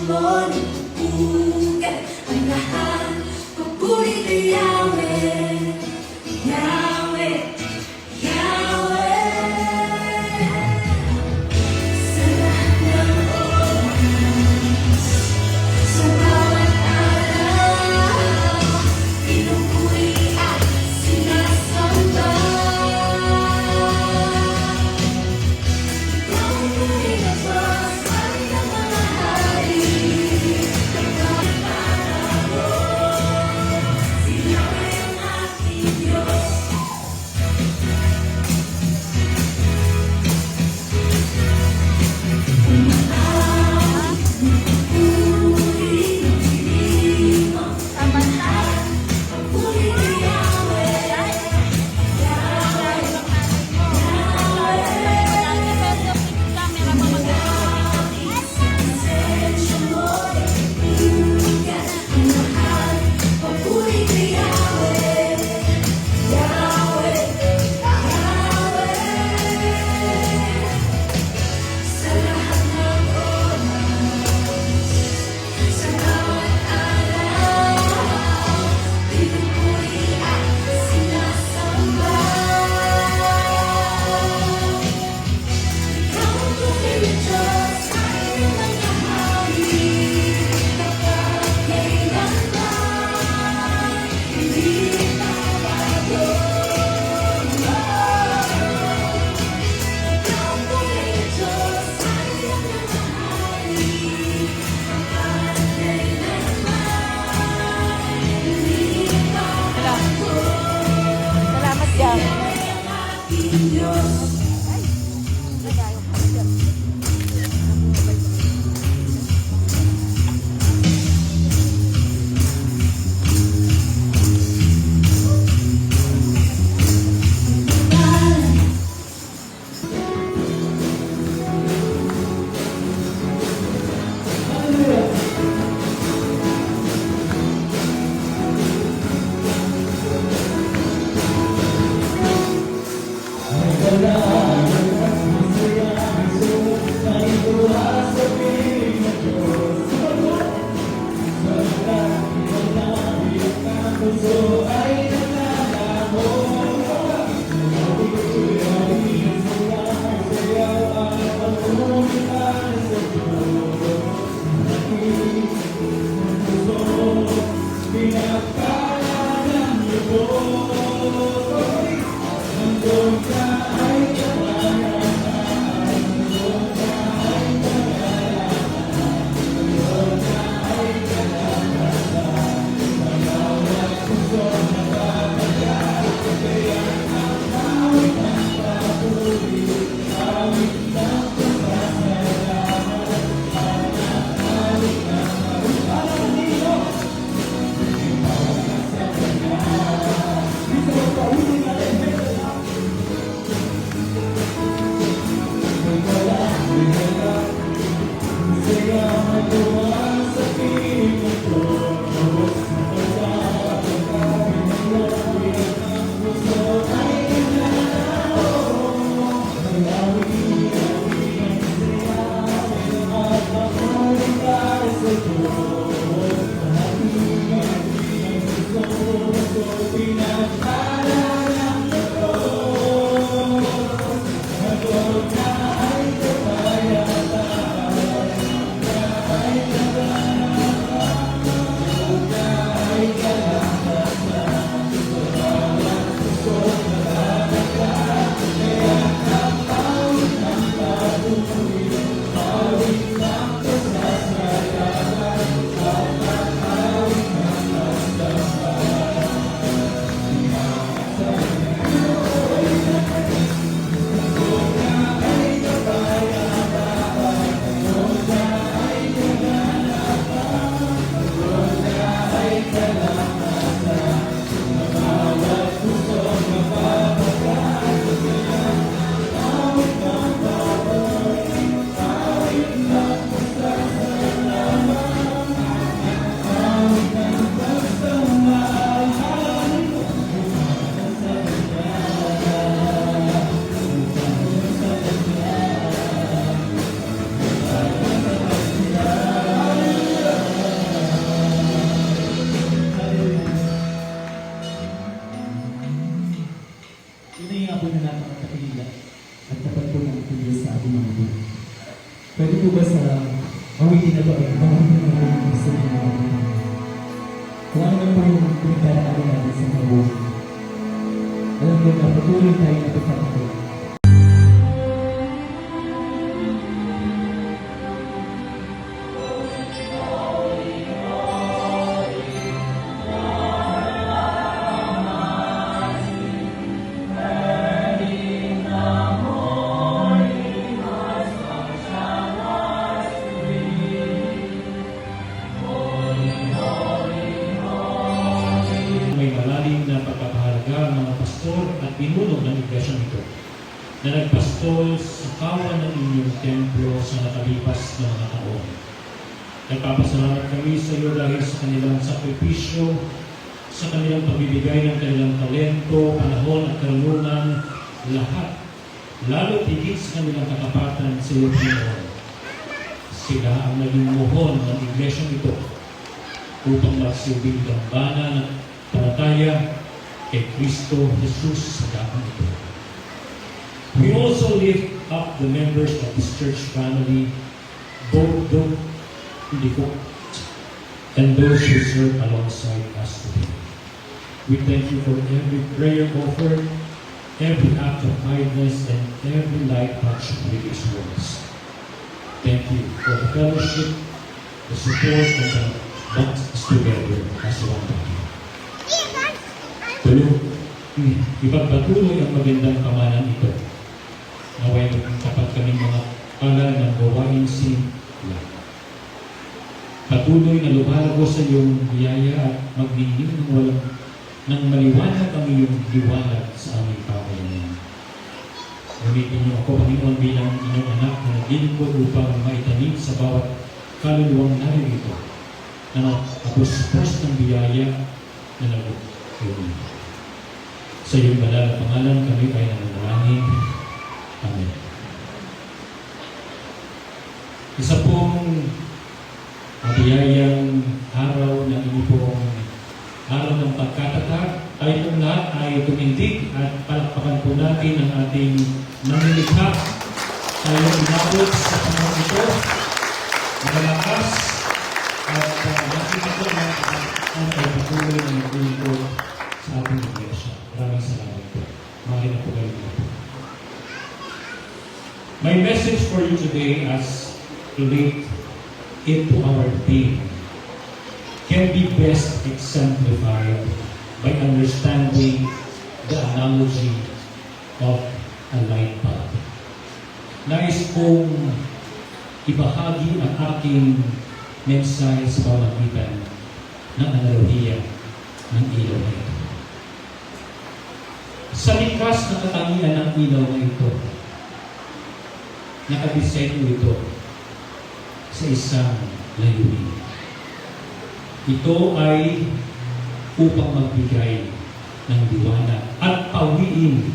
mo ng pugad. Ang lahat papuri kay Yahweh, Yahweh, Yahweh. Sa lahat ng oras, sa bawat araw, pinupuri at sinasamba. Ikaw ang tunay na Diyos, Hari ng mga hari. Kapag panahon, si Yahweh ang aking Diyos. Salamat dyan. awitin na to ay mabuti na rin ang isa ng mga kung ano man po yung pinagdadaanan natin sa mga buhay. Alam niyo na patuloy tayo na pagkakataon. May malalim na pagpapahalaga ang mga pastor at pinuno ng iglesia nito na nagpastol sa kawan ng inyong templo sa nakalipas na mga taon. Nagpapasalamat kami sa iyo dahil sa kanilang sakripisyo, sa kanilang pagbibigay ng kanilang talento, panahon at karunungan, lahat, lalo higit sa kanilang katapatan sa iyo, Panginoon. Sila ang naging muhon ng iglesia nito upang magsilbing gambana ng palataya kay Kristo Jesus sa dapang ito. We also lift up the members of this church family, both those in the court and those who serve alongside us today. We thank you for every prayer offered, every act of kindness, and every light touch with His words. Thank you for the fellowship, the support, and the bonds together as one body. Ipagpatuloy ang magandang kamanan ito. Naway tapat kaming mga alal ng gawain simula. Patuloy na lumalago sa iyong biyaya at magdilim ng maliwanag ang iyong liwanag sa aming pamayanan. Gamitin niyo ako, Panginoon, bilang inyong anak na naglilingkod upang maitanim sa bawat kaluluwang narito na kapos-pos ng biyaya na nag-uwi. Sa iyong banal na pangalan kami ay nananalangin. Amen. Isa pong mabiyayang araw na ini pong araw ng pagkatatag. Tayo pong lahat ay tumindig at palakpakan po natin ang ating nangilikha. Tayo inabot sa panahon ito. Malakas at natin ito na ang pagpatuloy ng naglilingkod sa ating iglesia. Maraming salamat po. Maraming po kayo po. My message for you today as relate into our theme can be best exemplified by understanding the analogy of a light bulb. Nais kong ibahagi ang aking mensahe sa pamamagitan ng analohiya ng ilaw na ito. Sa likas na katangian ng ilaw na ito, nakadesenyo ito sa isang layunin. Ito ay upang magbigay ng liwanag at pawiin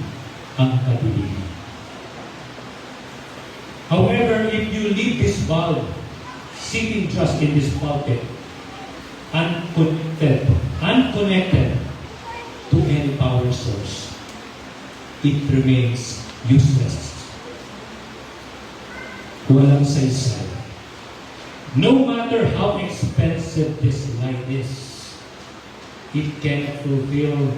ang kadiliman. However, if you leave this bulb sitting just in this pulpit, unconnected to any power source, it remains useless. Walang saysay. No matter how expensive this light is, it cannot fulfill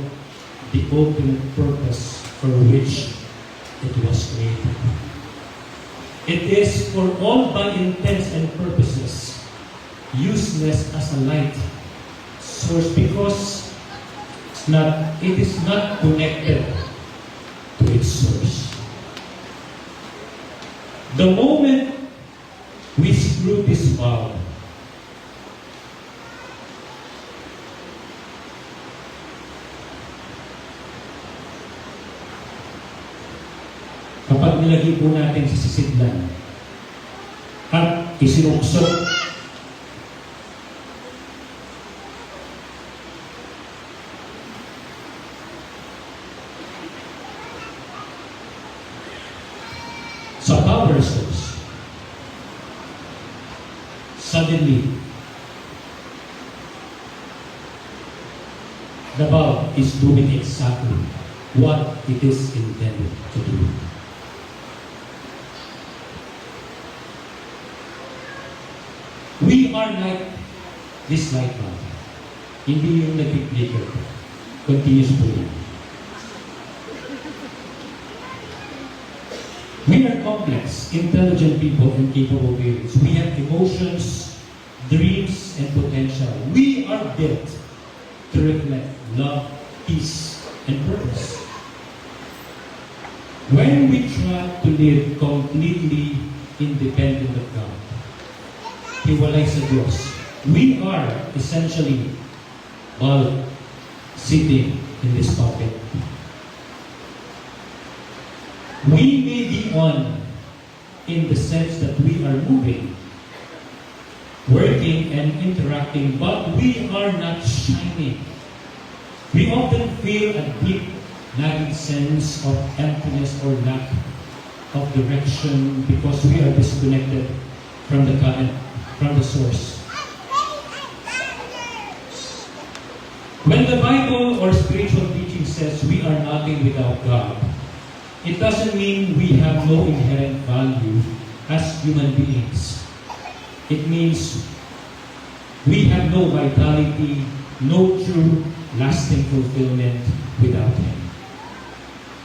the ultimate purpose for which it was created. It is, for all by intents and purposes, useless as a light source because it is not connected to its source. The moment we screw this valve, kapag nilagay po natin sa sisidlan at isinuksok sa power source, suddenly the bulb is doing exactly what it is intended to do. We are like this light bulb. Hindi yung nag-flicker. Continuous po yan. We are complex, intelligent people and capable beings. We have emotions, dreams, and potential. We are built to reflect love, peace, and purpose. When we try to live completely independent of God, hiwalay sa Diyos, we are essentially all sitting in this pocket. We may be on in the sense that we are moving, working and interacting, but we are not shining. We often feel a deep, nagging sense of emptiness or lack of direction because we are disconnected from the current, from the source. When the Bible or spiritual teaching says we are nothing without God, it doesn't mean we have no inherent value as human beings. It means we have no vitality, no true, lasting fulfillment without Him.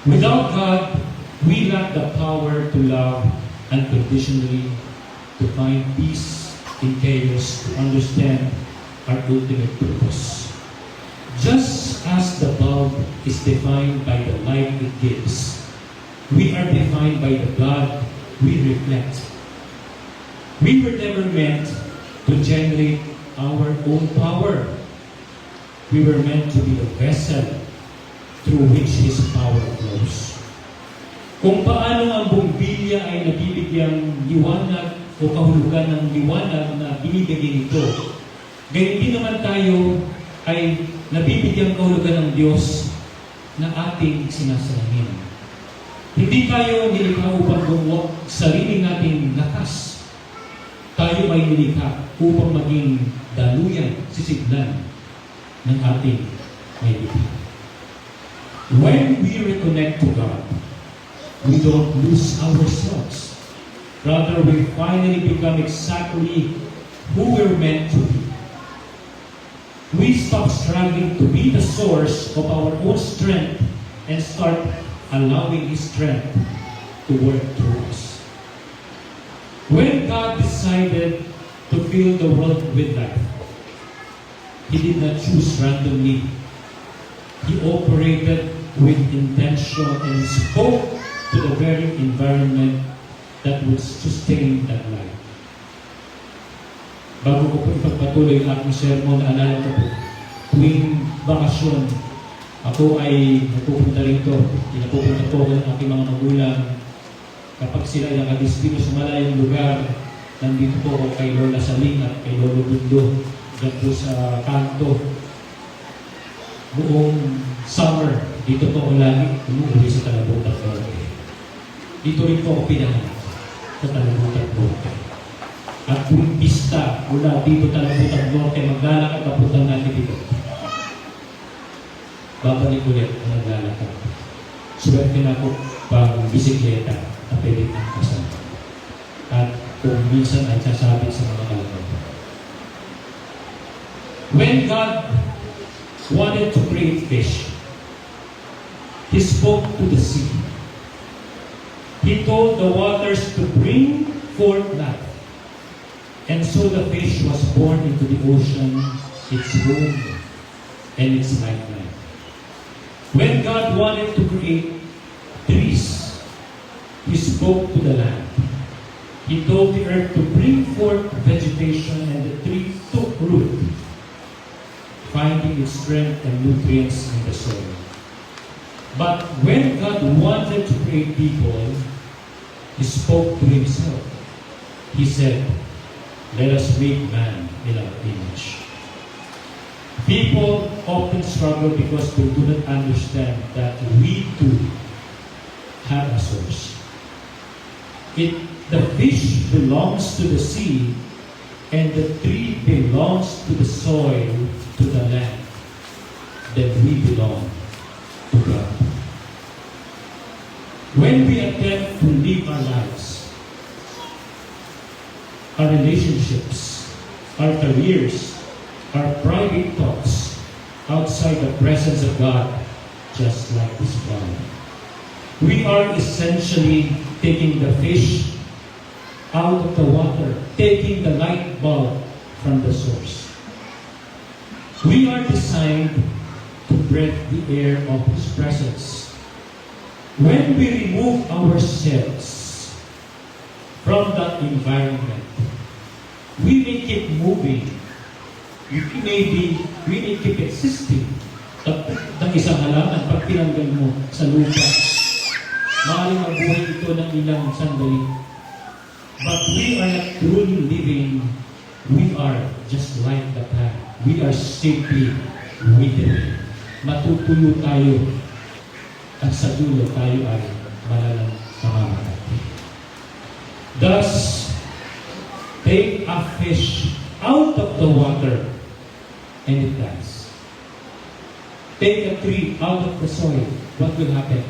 Without God, we lack the power to love unconditionally, to find peace in chaos, to understand our ultimate purpose. Just as the bulb is defined by the light it gives, we are defined by the God we reflect. We were never meant to generate our own power. We were meant to be a vessel through which His power flows. Kung paano ang bumbilya ay nabibigyang liwanag o kahulugan ng liwanag na binibigay nito, ganyan din naman tayo ay nabibigyang kahulugan ng Diyos na ating sinasalamin. Hindi tayo nilikha upang gumawa sarili nating lakas. Tayo ay nilikha upang maging daluyan, sisiglan ng ating maibigay. When we reconnect to God, we don't lose ourselves. Rather, we finally become exactly who we're meant to be. We stop struggling to be the source of our own strength and start allowing His strength to work through us. When God decided to fill the world with life, He did not choose randomly. He operated with intention and spoke to the very environment that would sustain that life. Bago ko po ipagpatuloy ang aking sermon, naalala ko po, tuwing bakasyon, ako ay napupunta rito. Pinapupunta po ako ng aking mga magulang. Kapag sila ay nakadistino sa malayong lugar, nandito po ako kay Lola Saling at kay Lolo Bundo, dyan po sa kanto. Buong summer, dito po ako lagi umuwi sa Talabutan Norte. Dito rin po ako pinanganak sa Talabutan Norte. At buong pista mula dito Talabutan Norte, maglalakad papuntang natin dito. Babalik ulit ang naglalakad. Swerte na ako pang bisikleta na pwede ng kasama. At kung minsan ay sasabit sa mga kalakad. When God wanted to create fish, He spoke to the sea. He told the waters to bring forth life. And so the fish was born into the ocean, its home, and its lifeline. When God wanted to create trees, He spoke to the land. He told the earth to bring forth vegetation, and the tree took root, finding its strength and nutrients in the soil. But when God wanted to create people, He spoke to Himself. He said, "Let us make man in our image." People often struggle because they do not understand that we too have a source. The fish belongs to the sea, and the tree belongs to the soil, to the land. Then we belong to God. When we attempt to live our lives, our relationships, our careers, our private thoughts outside the presence of God, just like this one. We are essentially taking the fish out of the water, taking the light bulb from the source. We are designed to breathe the air of His presence. When we remove ourselves from that environment, we may keep moving. We may keep existing. Ng isang halaman, pag tinanggal mo sa lupa, maaaring mabuhay ito ng ilang sandali. But we are not truly living. We are just like the plant. We are simply withering. Matutuyo tayo at sa dulo tayo ay malalang mamamatay. Thus, take a fish out of the water and it dies. Take a tree out of the soil. What will happen?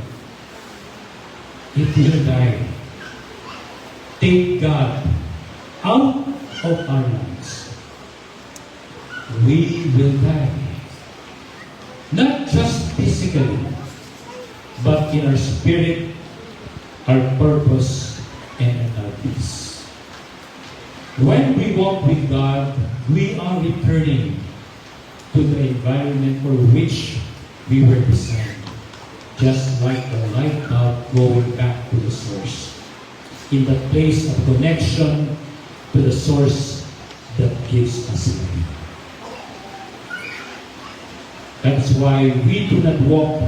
It will die. Take God out of our lives. We will die. Not just physically, but in our spirit, our purpose, and in our peace. When we walk with God, we are returning to the environment for which we were designed, just like the light bulb going back to the source, in the place of connection to the source that gives us life. That's why we do not walk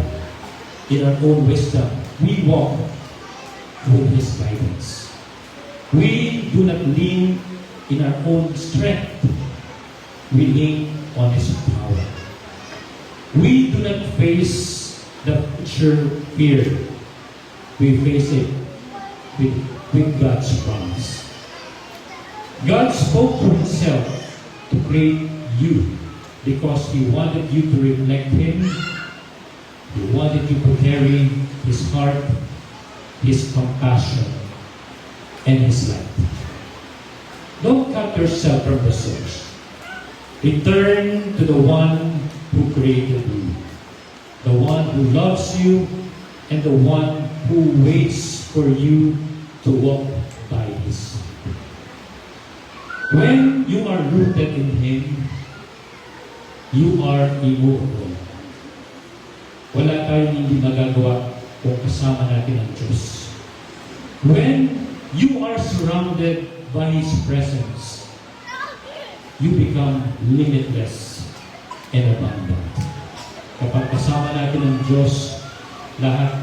in our own wisdom. We walk with His guidance. We do not lean in our own strength. We lean on His power. We do not face the future fear. We face it with God's promise. God spoke to Himself to create you because He wanted you to reflect Him. He wanted you to carry His heart, His compassion, and His light. Don't cut yourself from the source. Return to the one who created you, the one who loves you, and the one who waits for you to walk by His side. When you are rooted in Him, you are immovable. Wala tayong hindi magagawa kung kasama natin ang Diyos. When you are surrounded by His presence, you become limitless and abundant. Kapag kasama natin ang Diyos, lahat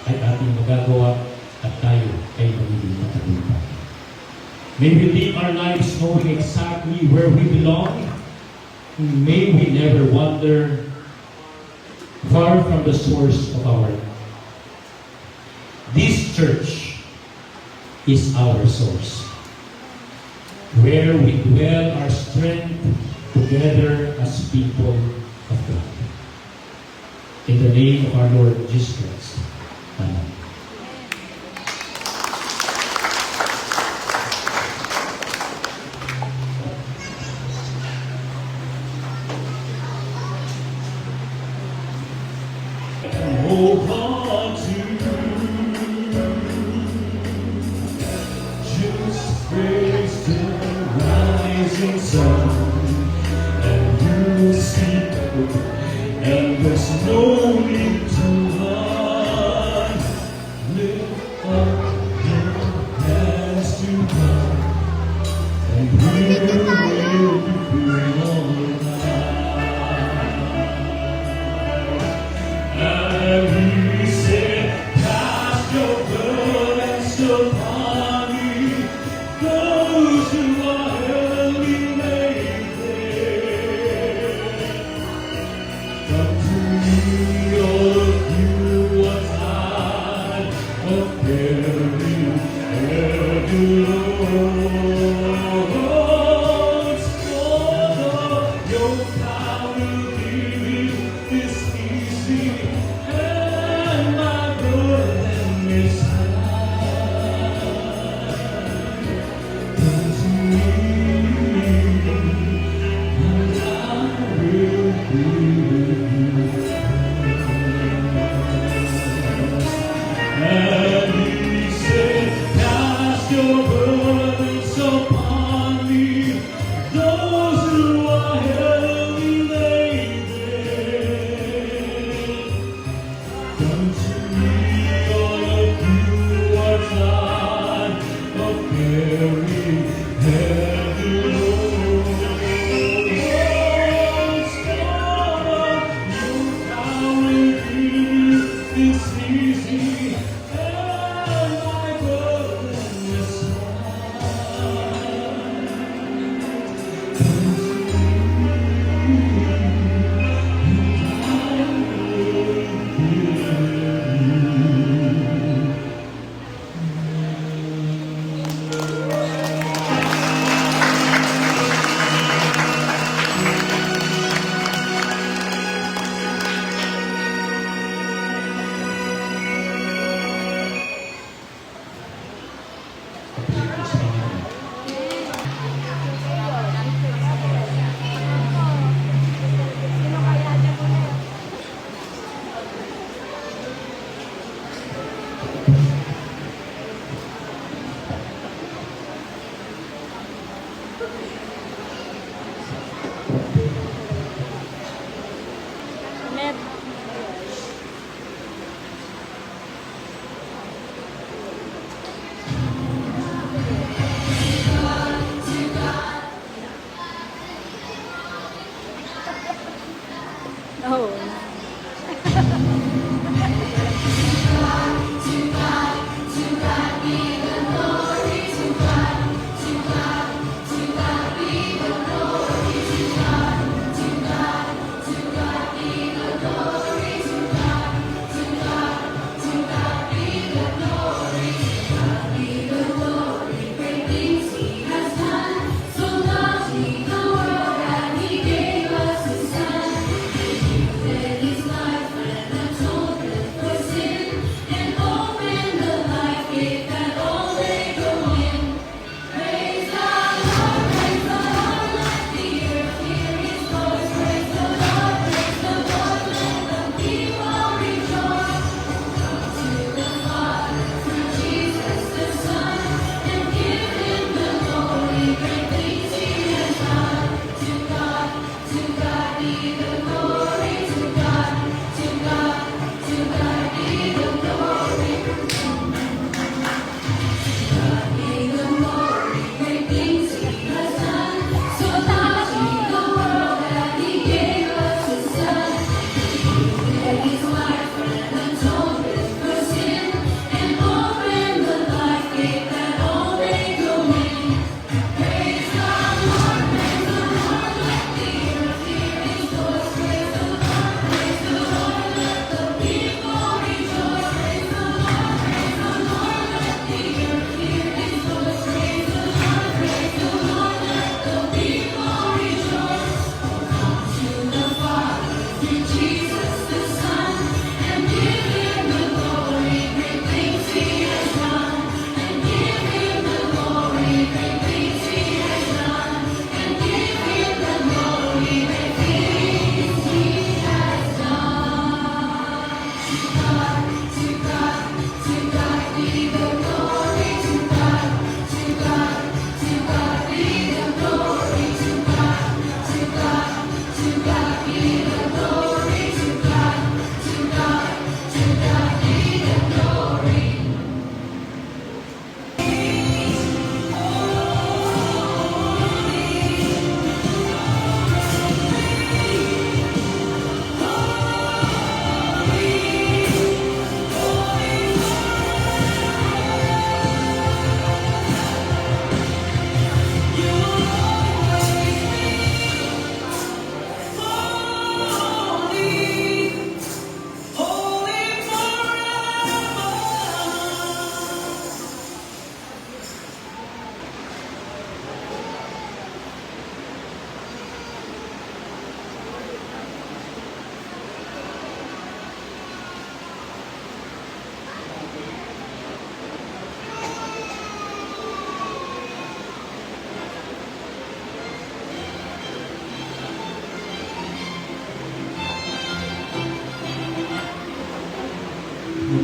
ay ating magagawa at tayo ay magiging matagumpay. May we live our lives knowing exactly where we belong. May we never wander far from the source of our life. This church is our source, where we dwell our strength together as people of God. In the name of our Lord Jesus Christ. Amen. Hold on to just praise the rising sun, and you will see, and there's no need to run. Lift up your hands to God, and we will be free all night. And He said, cast your burdens upon me, those who are heavy laden. Come to me, all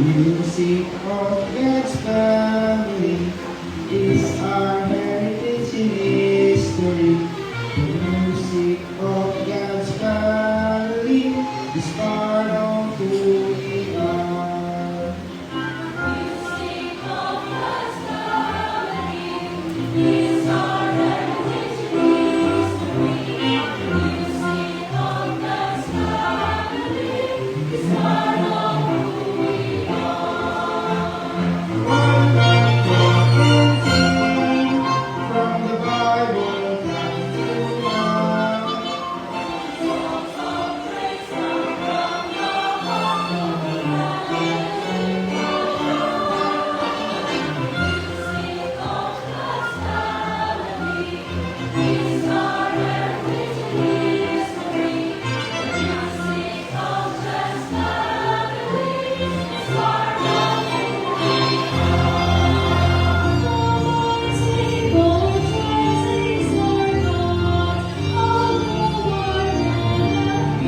music of God's family is our heritage in history. The music of God's family is part of who we are. Music of God's family is our heritage history. Music of God's family is part of who we One night walking from the Bible down to now. songs of praise come from your heart. Music of God's family is our heritage history. Music of God's family is part of who we are. Sing, oh, praise our God, all who are never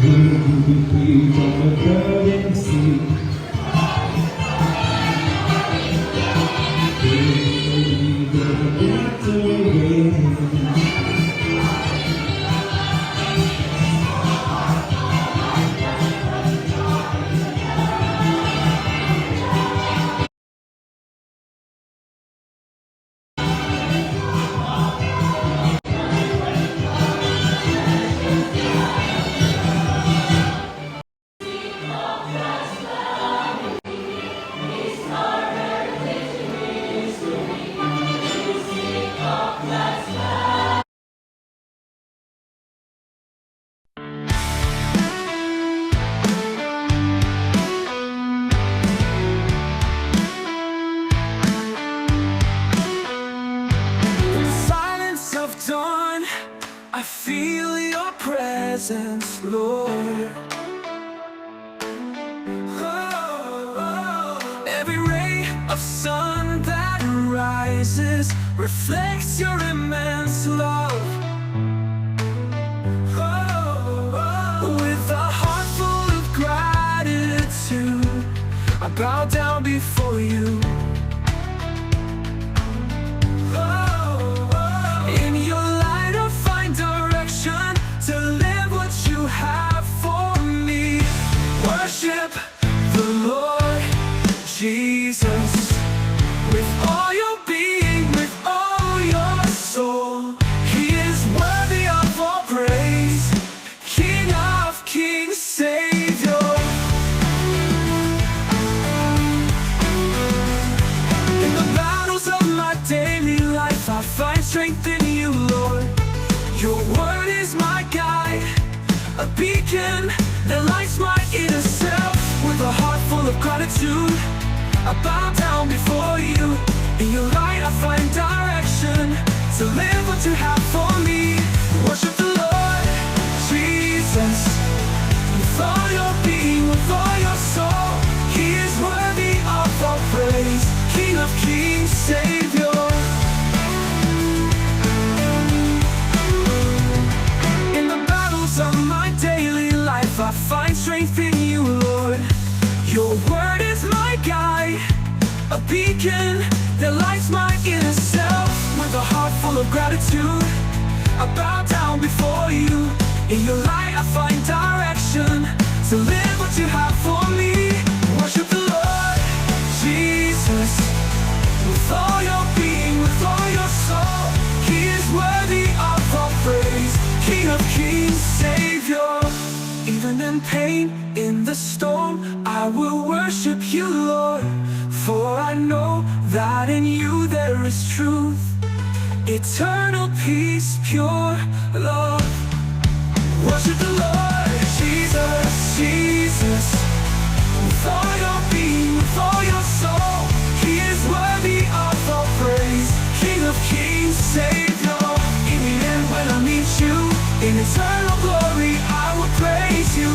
Will you be free from the burning sea? Will you be the victory? Silence of dawn, I feel your presence, Lord. Every ray of sun that rises reflects your immense love. With a heart full of gratitude, I bow down before you. In your light I find direction to live what you have for me. Worship the Lord Jesus with all your being, with all your soul. He is worthy of all praise, King of kings, Savior. In the battles of my daily life I find strength in you, Lord. Your word is my guide, a beacon that lights my inner self. With a heart full of gratitude, I bow down before you. In your light I find direction to live what you have for me. Worship the Lord Jesus with all your being, with all your soul. He is worthy of all praise, King of kings, Savior. In the battles of my daily life I find strength in you, Lord. Your word is my guide, a beacon that lights my inner self. With a heart full of gratitude, I bow down before you. In your light I find direction to live what you have for me. Worship the Lord Jesus with all your being, with all your soul. He is worthy of all praise, King of kings, Savior. Even in pain, in the storm, I will worship you, Lord. For I know that in you there is truth, eternal peace, pure love. Worship the Lord Jesus, Jesus with all your being, with all your soul. He is worthy of all praise, King of kings, Savior. In the end when I meet you, in eternal glory I will praise you.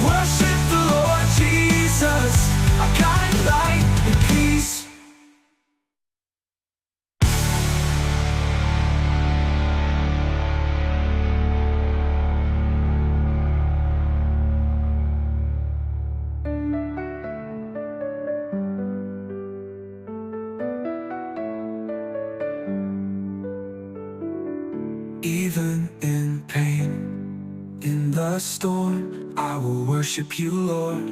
Worship the Lord Jesus, our guide, light, and peace. Even in pain, in the storm, I will worship you, Lord.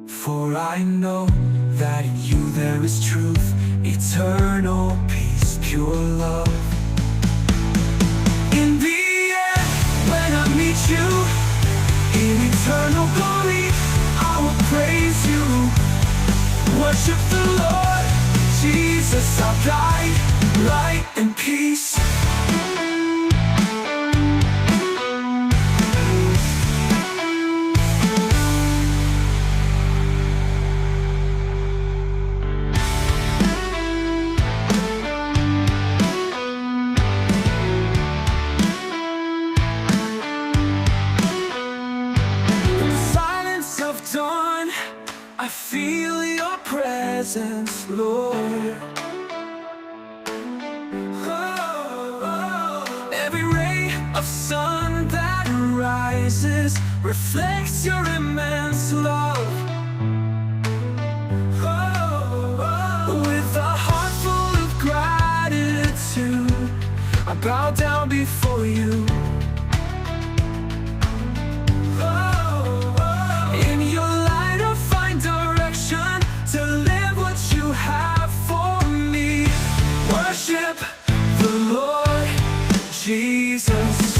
For I know that in you there is truth, eternal peace, pure love. In the end, when I meet you, in eternal glory, I will praise you. Worship the Lord Jesus, our guide, light, and peace. I feel your presence, Lord. Every ray of sun that rises reflects your immense love. With a heart full of gratitude, I bow down before you. Worship the Lord Jesus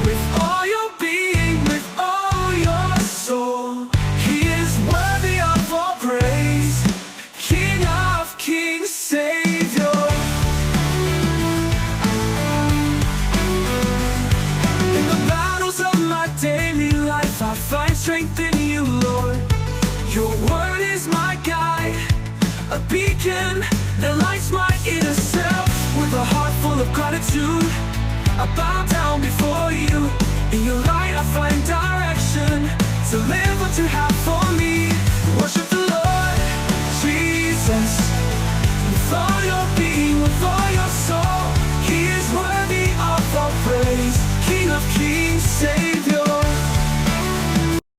with all your being, with all your soul. He is worthy of all praise, King of kings, Savior. In the battles of my daily life I find strength in you, Lord. Your word is my guide, a beacon that lights my inner self. With a heart full of gratitude, I bow down before you. In your light I find direction to live what you have for me.